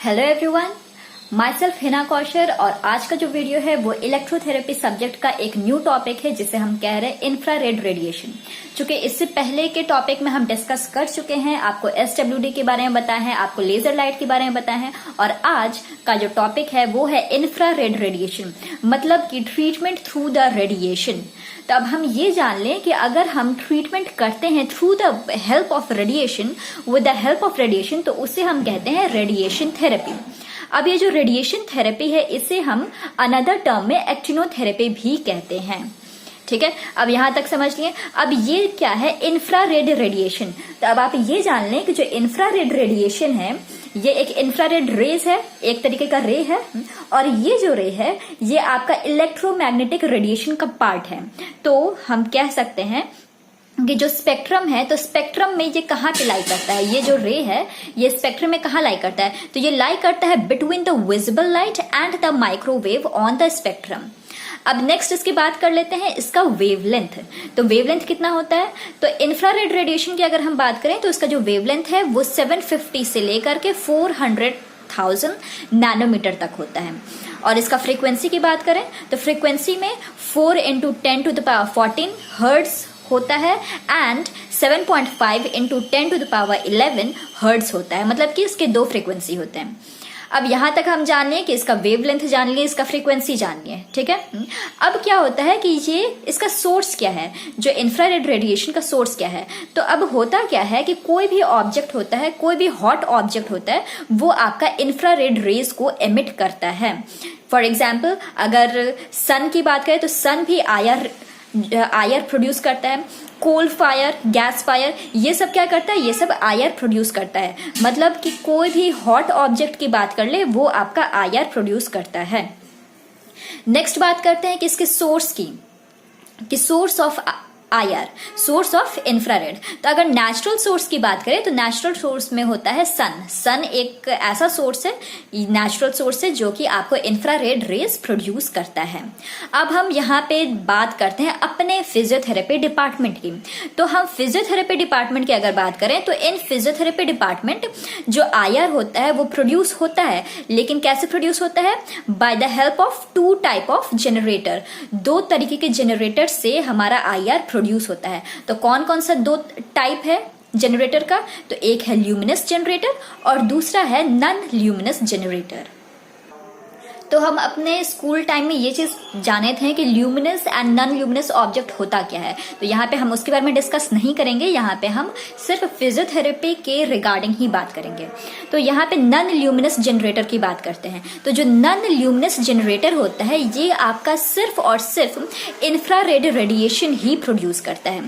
Hello everyone, my self Hina kosher और आज का जो वीडियो है वो इलेक्ट्रोथेरेपी सब्जेक्ट का एक न्यू टॉपिक है जिसे हम कह रहे हैं इंफ्रारेड रेडिएशन। चूंकि इससे पहले के टॉपिक में हम डिस्कस कर चुके हैं, आपको SWD के बारे में बताया है, आपको लेजर लाइट के बारे में बताया है और आज का जो टॉपिक है वो है इंफ्रारेड रेडिएशन, मतलब कि ट्रीटमेंट थ्रू द रेडिएशन। तो अब हम ये जान लें कि अगर हम ट्रीटमेंट करते हैं through the help of radiation, with the help of radiation, तो उसे हम कहते हैं रेडिएशन थेरेपी। अब ये जो रेडिएशन थेरेपी है इसे हम अनदर टर्म में एक्टिनोथेरेपी भी कहते हैं। ठीक है, अब यहां तक समझ लिए। अब ये क्या है, इंफ्रारेड रेडिएशन। तो अब आप ये जान लें कि जो इंफ्रारेड रेडिएशन है ये एक इंफ्रारेड रेज है, एक तरीके का रे है, और ये जो रे है ये आपका इलेक्ट्रोमैग्नेटिक रेडिएशन का पार्ट है। तो हम कह सकते हैं कि जो स्पेक्ट्रम है, तो स्पेक्ट्रम में ये कहाँ पे लाई करता है, ये जो रे है ये स्पेक्ट्रम में कहाँ लाई करता है, तो ये लाई करता है between the visible light and the microwave on the spectrum. अब नेक्स्ट इसकी बात कर लेते हैं इसका वेवलेंथ। तो वेवलेंथ कितना होता है, तो इंफ्रारेड रेडिएशन की अगर हम बात करें तो इसका जो वेवलेंथ है वो 750 से लेकर के 400,000 नैनोमीटर तक होता है। और इसका फ्रीक्वेंसी की बात करें तो फ्रीक्वेंसी में 4 × 10⁻14 हर्ट्ज होता है एंड 7.5 × 10⁻11 हर्ट्ज होता है, मतलब कि इसके दो फ्रीक्वेंसी होते हैं। अब यहां तक हम जान लिए कि इसका वेवलेंथ जान लिए, इसका फ्रीक्वेंसी जान लिए। ठीक है, अब क्या होता है कि ये इसका सोर्स क्या है, जो इंफ्रारेड रेडिएशन का सोर्स क्या है। तो अब होता क्या है कि कोई भी ऑब्जेक्ट होता है, कोई भी हॉट ऑब्जेक्ट होता है, वो आपका इंफ्रारेड रेज को एमिट करता है। फॉर एग्जाम्पल अगर सन की बात करें तो सन भी आयर प्रोड्यूस करता है, कोल फायर, गैस फायर, ये सब क्या करता है, ये सब आयर प्रोड्यूस करता है। मतलब कि कोई भी हॉट ऑब्जेक्ट की बात कर ले वो आपका आयर प्रोड्यूस करता है। नेक्स्ट बात करते हैं कि इसके सोर्स की source of IR, source of infrared. तो अगर नेचुरल सोर्स की बात करें तो नेचुरल सोर्स में होता है सन। सन एक ऐसा सोर्स है, नेचुरल सोर्स है जो कि आपको इंफ्रारेड रेज प्रोड्यूस करता है। अब हम यहाँ पे बात करते हैं अपने फिजियोथेरेपी डिपार्टमेंट की। तो हम फिजियोथेरेपी डिपार्टमेंट की अगर बात करें तो इन फिजियोथेरेपी डिपार्टमेंट जो आयर होता है वो प्रोड्यूस होता है, लेकिन कैसे प्रोड्यूस होता है, by the help of 2 type of generator. 2 तरीके के जनरेटर से हमारा आयर प्रोड्यूस होता है। तो कौन कौन सा 2 टाइप है जनरेटर का, तो एक है ल्यूमिनस जनरेटर और दूसरा है नॉन ल्यूमिनस जनरेटर। तो हम अपने स्कूल टाइम में ये चीज जाने थे कि luminous and non luminous object होता क्या है। तो यहाँ पे हम उसके बारे में डिस्कस नहीं करेंगे, यहाँ पे हम सिर्फ फिजियोथेरेपी के रिगार्डिंग ही बात करेंगे। तो यहाँ पे नॉन ल्यूमिनस जनरेटर की बात करते हैं। तो जो नॉन ल्यूमिनस जनरेटर होता है ये आपका सिर्फ और सिर्फ इंफ्रारेड रेडिएशन ही प्रोड्यूस करता है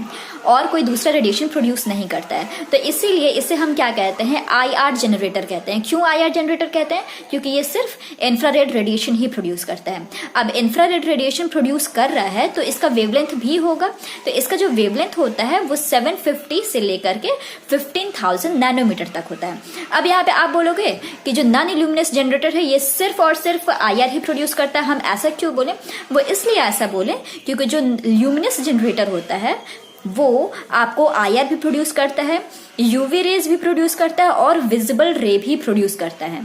और कोई दूसरा रेडिएशन प्रोड्यूस नहीं करता है। तो इसीलिए इसे हम क्या कहते हैं, IR जनरेटर कहते हैं। क्यों IR जनरेटर कहते हैं, क्योंकि ये सिर्फ इंफ्रारेड रेडिएशन ही प्रोड्यूस करता है। अब इंफ्रारेड रेडिएशन प्रोड्यूस कर रहा है तो इसका वेवलेंथ भी होगा। तो इसका जो वेवलेंथ होता है वो 750 से लेकर के 15,000 नैनोमीटर तक होता है। अब यहाँ पे आप बोलोगे कि जो नॉन ल्यूमिनस जनरेटर है ये सिर्फ और सिर्फ IR ही प्रोड्यूस करता है, हम ऐसा क्यों बोले, वो इसलिए ऐसा बोले क्योंकि जो ल्यूमिनस जनरेटर होता है वो आपको आयर भी प्रोड्यूस करता है, यूवी रेज भी प्रोड्यूस करता है और विजिबल रे भी प्रोड्यूस करता है।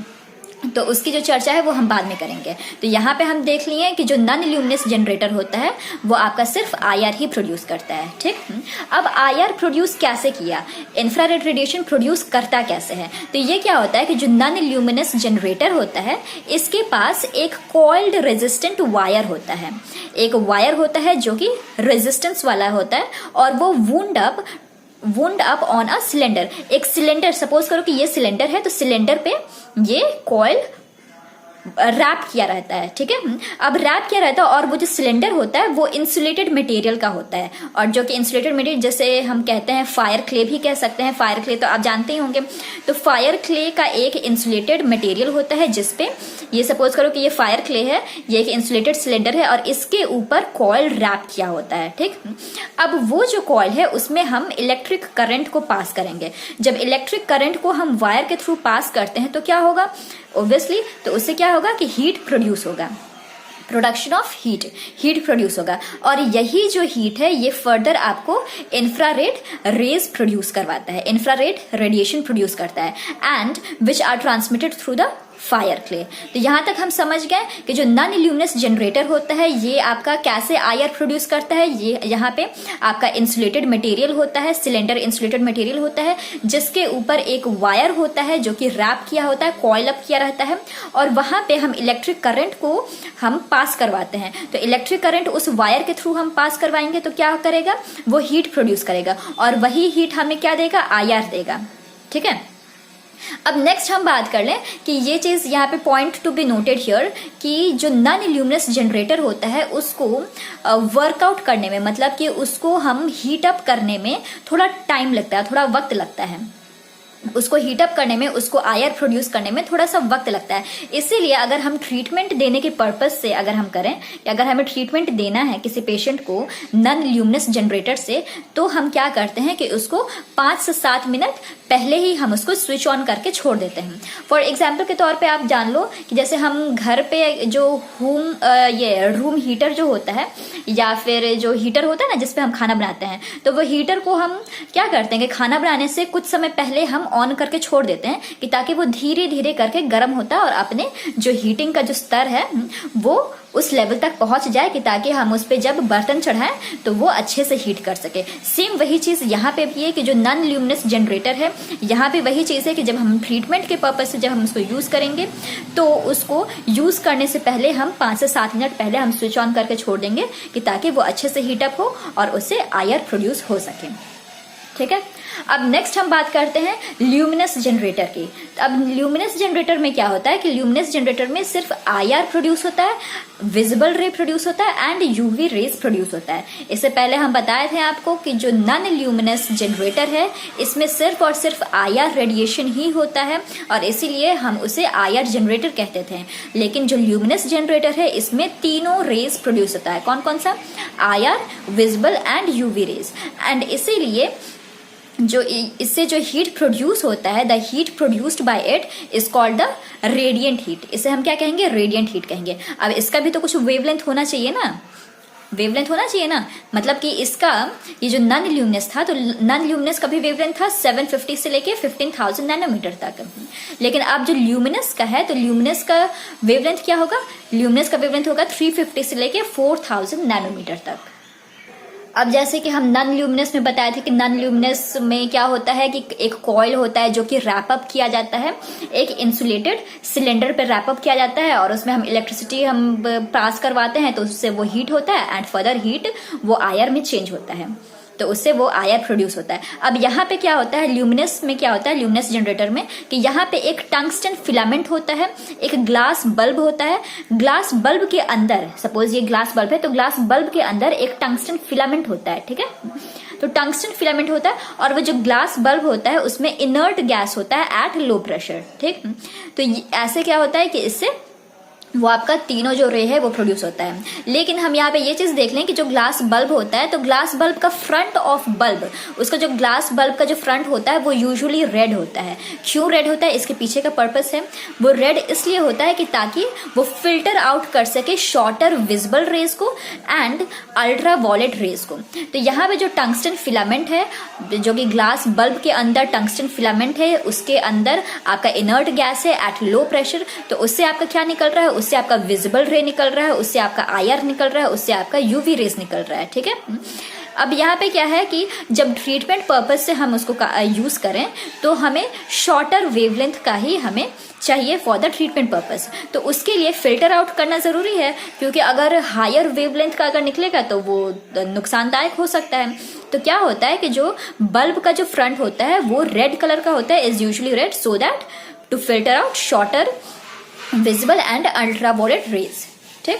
तो उसकी जो चर्चा है वो हम बाद में करेंगे। तो यहाँ पे हम देख लिए कि जो नॉन ल्यूमिनस जनरेटर होता है वो आपका सिर्फ आयर ही प्रोड्यूस करता है। ठीक, अब आयर प्रोड्यूस कैसे किया, इंफ्रारेड रेडिएशन प्रोड्यूस करता कैसे है। तो ये क्या होता है कि जो नॉन ल्यूमिनस जनरेटर होता है इसके पास एक कॉइल्ड रेजिस्टेंट वायर होता है। एक वायर होता है जो कि रेजिस्टेंस वाला होता है और वो wound up on a cylinder. एक सिलेंडर, सपोज करो कि ये सिलेंडर है तो सिलेंडर पे ये कॉइल रैप किया रहता है। ठीक है, अब रैप किया रहता है और वो जो सिलेंडर होता है वो इंसुलेटेड मटेरियल का होता है। और जो कि इंसुलेटेड मटेरियल जैसे हम कहते हैं फायर क्ले भी कह सकते हैं, फायर क्ले तो आप जानते ही होंगे। तो फायर क्ले का एक इंसुलेटेड मटेरियल होता है जिसपे ये सपोज करो कि ये फायर क्ले है, ये एक इंसुलेटेड सिलेंडर है और इसके ऊपर कॉइल रैप किया होता है। ठीक, अब वो जो कॉइल है उसमें हम इलेक्ट्रिक करंट को पास करेंगे। जब इलेक्ट्रिक करंट को हम वायर के थ्रू पास करते हैं तो क्या होगा, ऑब्वियसली तो उससे क्या होगा कि हीट प्रोड्यूस होगा, प्रोडक्शन ऑफ हीट प्रोड्यूस होगा। और यही जो हीट है ये फर्दर आपको इंफ्रारेड रेज प्रोड्यूस करवाता है, इंफ्रारेड रेडिएशन प्रोड्यूस करता है and which are transmitted through the fire clay. तो यहाँ तक हम समझ गए कि जो नॉन ल्यूमिनस जनरेटर होता है ये आपका कैसे आईआर प्रोड्यूस करता है। ये यहाँ पे आपका इंसुलेटेड मटेरियल होता है, सिलेंडर इंसुलेटेड मटेरियल होता है, जिसके ऊपर एक वायर होता है जो कि रैप किया होता है, कॉइल अप किया रहता है, और वहां पे हम इलेक्ट्रिक करंट को हम पास करवाते हैं। तो इलेक्ट्रिक करंट उस वायर के थ्रू हम पास करवाएंगे तो क्या करेगा, वो हीट प्रोड्यूस करेगा, और वही हीट हमें क्या देगा, आईआर देगा। ठीक है, अब नेक्स्ट हम बात कर लें कि ये चीज यहाँ पे point to be noted here कि जो नॉन ल्यूमिनस जनरेटर होता है उसको वर्कआउट करने में, मतलब कि उसको हम हीट अप करने में थोड़ा टाइम लगता है, थोड़ा वक्त लगता है। उसको हीटअप करने में, उसको आईआर प्रोड्यूस करने में थोड़ा सा वक्त लगता है। इसीलिए अगर हम ट्रीटमेंट देने के पर्पज से अगर हम करें, कि अगर हमें ट्रीटमेंट देना है किसी पेशेंट को नॉन ल्यूमिनस जनरेटर से, तो हम क्या करते हैं कि उसको 5 से 7 मिनट पहले ही हम उसको स्विच ऑन करके छोड़ देते हैं। फॉर एग्जाम्पल के तौर पे आप जान लो कि जैसे हम घर पे जो ये रूम हीटर जो होता है, या फिर जो हीटर होता है ना जिसपे हम खाना बनाते हैं, तो वो हीटर को हम क्या करते हैं कि खाना बनाने से कुछ समय पहले हम ऑन करके छोड़ देते हैं, कि ताकि वो धीरे धीरे करके गर्म होता है और अपने जो हीटिंग का जो स्तर है वो उस लेवल तक पहुंच जाए, कि ताकि हम उस पे जब बर्तन चढ़ाएं तो वो अच्छे से हीट कर सके। सेम वही चीज यहाँ पे भी है कि जो नॉन ल्यूमिनस जनरेटर है, यहाँ पे वही चीज है कि जब हम ट्रीटमेंट के पर्पज से जब हम उसको यूज करेंगे तो उसको यूज करने से पहले हम 5 से 7 मिनट पहले हम स्विच ऑन करके छोड़ देंगे, कि ताकि वो अच्छे से हीटअप हो और उससे आईआर प्रोड्यूस हो सके। ठीक है, अब नेक्स्ट हम बात करते हैं ल्यूमिनस जनरेटर की। तो अब ल्यूमिनस जनरेटर में क्या होता है कि ल्यूमिनस जनरेटर में सिर्फ आईआर प्रोड्यूस होता है, विजिबल रे प्रोड्यूस होता है एंड यूवी रेज प्रोड्यूस होता है। इससे पहले हम बताए थे आपको कि जो नॉन ल्यूमिनस जनरेटर है इसमें सिर्फ और सिर्फ आईआर रेडिएशन ही होता है, और इसीलिए हम उसे आईआर जनरेटर कहते थे। लेकिन जो ल्यूमिनस जनरेटर है इसमें तीनों रेज प्रोड्यूस होता है। कौन कौन सा? IR, visible and UV rays. And इसीलिए जो इससे जो हीट प्रोड्यूस होता है, the heat produced by it is called the radiant heat. इसे हम क्या कहेंगे? रेडिएंट हीट कहेंगे। अब इसका भी तो कुछ वेवलेंथ होना चाहिए ना, वेवलेंथ होना चाहिए ना, मतलब कि इसका ये जो नॉन ल्यूमिनस था, तो नॉन ल्यूमिनस का भी वेवलेंथ था 750 से लेके 15,000 नैनोमीटर तक। लेकिन अब जो ल्यूमिनस का है, तो ल्यूमिनस का वेवलेंथ क्या होगा? ल्यूमिनस का वेवलेंथ होगा 350 से लेके 4000 नैनोमीटर तक। अब जैसे कि हम नॉन ल्यूमिनस में बताए थे कि नॉन ल्यूमिनस में क्या होता है कि एक कॉइल होता है जो कि रैप अप किया जाता है, एक इंसुलेटेड सिलेंडर पे रैप अप किया जाता है, और उसमें हम इलेक्ट्रिसिटी हम पास करवाते हैं, तो उससे वो हीट होता है एंड फर्दर हीट वो आईआर में चेंज होता है, तो उससे वो आईआर प्रोड्यूस होता है। अब यहाँ पे क्या होता है, ल्यूमिनस में क्या होता है, ल्यूमिनस जनरेटर में, कि यहाँ पे एक टंगस्टन फिलामेंट होता है, एक ग्लास बल्ब होता है। ग्लास बल्ब के अंदर, सपोज ये ग्लास बल्ब है, तो ग्लास बल्ब के अंदर एक टंगस्टन फिलामेंट होता है। ठीक है, तो टंगस्टन फिलामेंट होता है, और वो जो ग्लास बल्ब होता है उसमें इनर्ट गैस होता है एट लो प्रेशर। ठीक, तो ऐसे क्या होता है कि इससे वो आपका तीनों जो रे है वो प्रोड्यूस होता है। लेकिन हम यहाँ पे ये चीज देख लें कि जो ग्लास बल्ब होता है, तो ग्लास बल्ब का फ्रंट ऑफ बल्ब, उसका जो ग्लास बल्ब का जो फ्रंट होता है वो यूजुअली रेड होता है। क्यों रेड होता है? इसके पीछे का पर्पस है, वो रेड इसलिए होता है कि ताकि वो फिल्टर आउट कर सके शॉर्टर विजिबल रेज को एंड अल्ट्रा वॉयलेट रेज को। तो यहाँ पे जो टंगस्टन फिलामेंट है, जो कि ग्लास बल्ब के अंदर टंगस्टन फिलामेंट है, उसके अंदर आपका इनर्ट गैस है एट लो प्रेशर, तो उससे आपका क्या निकल रहा है? उससे आपका विजिबल रे निकल रहा है, उससे आपका आईआर निकल रहा है, उससे आपका यूवी रेज निकल रहा है। ठीक है, अब यहाँ पे क्या है कि जब ट्रीटमेंट पर्पज से हम उसको यूज करें तो हमें शॉर्टर वेवलेंथ का ही हमें चाहिए फॉर द ट्रीटमेंट पर्पज। तो उसके लिए फिल्टर आउट करना जरूरी है, क्योंकि अगर हायर वेवलेंथ का अगर निकलेगा तो वो नुकसानदायक हो सकता है। तो क्या होता है कि जो बल्ब का जो फ्रंट होता है वो रेड कलर का होता है, is usually red, so that to filter out shorter visible and ultraviolet rays. ठीक,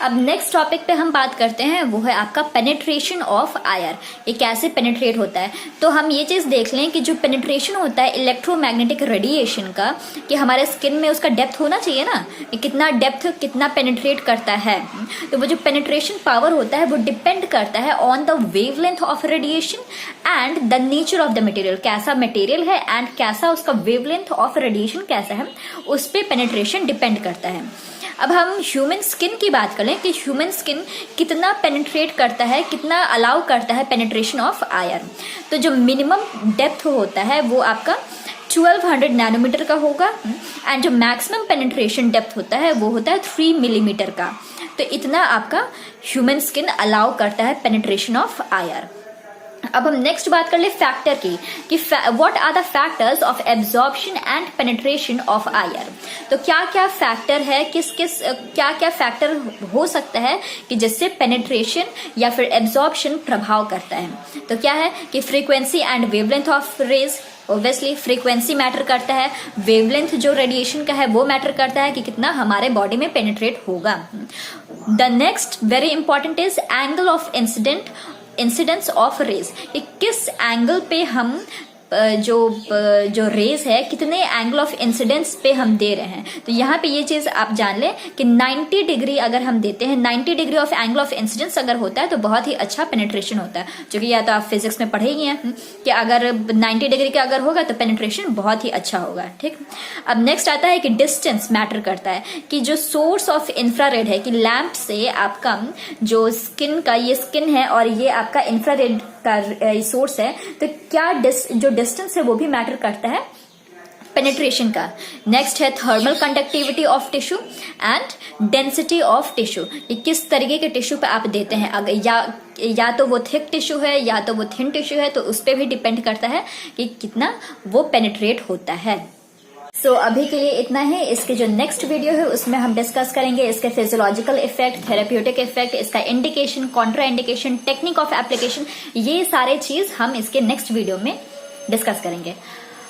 अब नेक्स्ट टॉपिक पे हम बात करते हैं, वो है आपका पेनिट्रेशन ऑफ आईआर। ये कैसे पेनिट्रेट होता है? तो हम ये चीज देख लें कि जो पेनिट्रेशन होता है इलेक्ट्रोमैग्नेटिक रेडिएशन का, कि हमारे स्किन में उसका डेप्थ होना चाहिए ना, कितना डेप्थ कितना पेनिट्रेट करता है। तो वो जो पेनिट्रेशन पावर होता है वो डिपेंड करता है on the wavelength of radiation and the nature of the material, कैसा मटेरियल है एंड कैसा उसका वेवलेंथ ऑफ रेडिएशन कैसा है, उस पर पेनिट्रेशन डिपेंड करता है। अब हम ह्यूमन स्किन की बात करें कि ह्यूमन स्किन कितना पेनिट्रेट करता है, कितना अलाउ करता है पेनिट्रेशन ऑफ आईआर। तो जो मिनिमम डेप्थ होता है वो आपका 1200 नैनोमीटर का होगा एंड जो मैक्सिमम पेनिट्रेशन डेप्थ होता है वो होता है 3 मिलीमीटर का। तो इतना आपका ह्यूमन स्किन अलाउ करता है पेनिट्रेशन ऑफ IR। अब हम नेक्स्ट बात कर ले फैक्टर की कि what are the factors of absorption and penetration of IR। तो क्या क्या फैक्टर है, क्या क्या फैक्टर हो सकता है कि जिससे पेनिट्रेशन या फिर एब्जॉर्प्शन प्रभाव करता है। तो क्या है कि frequency and wavelength of rays. Obviously frequency matter करता है, वेवलेंथ जो रेडिएशन का है वो मैटर करता है कि कितना हमारे बॉडी में पेनिट्रेट होगा। The next very important is angle of incidence of rays, कि किस एंगल पे हम जो रेज है कितने एंगल ऑफ इंसिडेंस पे हम दे रहे हैं। तो यहाँ पे ये चीज आप जान लें कि 90 डिग्री अगर हम देते हैं, 90 degree of angle of incidence अगर होता है तो बहुत ही अच्छा पेनिट्रेशन होता है, जो कि या तो आप फिजिक्स में पढ़े ही हैं कि अगर 90 डिग्री का अगर होगा तो पेनिट्रेशन बहुत ही अच्छा होगा। ठीक, अब नेक्स्ट आता है कि डिस्टेंस मैटर करता है, कि जो सोर्स ऑफ इंफ्रारेड है, कि लैंप से आपका जो स्किन का ये स्किन है और ये आपका इंफ्रारेड का सोर्स है, तो क्या जो डिस्टेंस है वो भी मैटर करता है पेनिट्रेशन का। नेक्स्ट है thermal conductivity of tissue and density of tissue, कि किस तरीके के टिश्यू पे आप देते हैं। अगर या तो वो थिक टिश्यू है या तो वो थिन टिश्यू है, तो उस पर भी डिपेंड करता है कि कितना वो पेनिट्रेट होता है। सो अभी के लिए इतना है। इसके जो नेक्स्ट वीडियो है उसमें हम डिस्कस करेंगे इसके फिजियोलॉजिकल इफेक्ट, थेरेप्यूटिक इफेक्ट, इसका indication, Contra indication, technique of application, ये सारे चीज हम इसके नेक्स्ट वीडियो में डिस्कस करेंगे।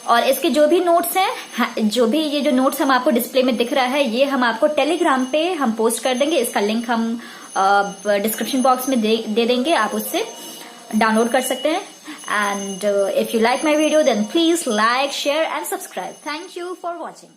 और इसके जो भी नोट्स हैं, जो भी ये जो नोट्स हम आपको डिस्प्ले में दिख रहा है, ये हम आपको टेलीग्राम पे हम पोस्ट कर देंगे। इसका लिंक हम डिस्क्रिप्शन बॉक्स में दे देंगे, आप उससे डाउनलोड कर सकते हैं। And if you like my video, then please like, share and subscribe. Thank you for watching.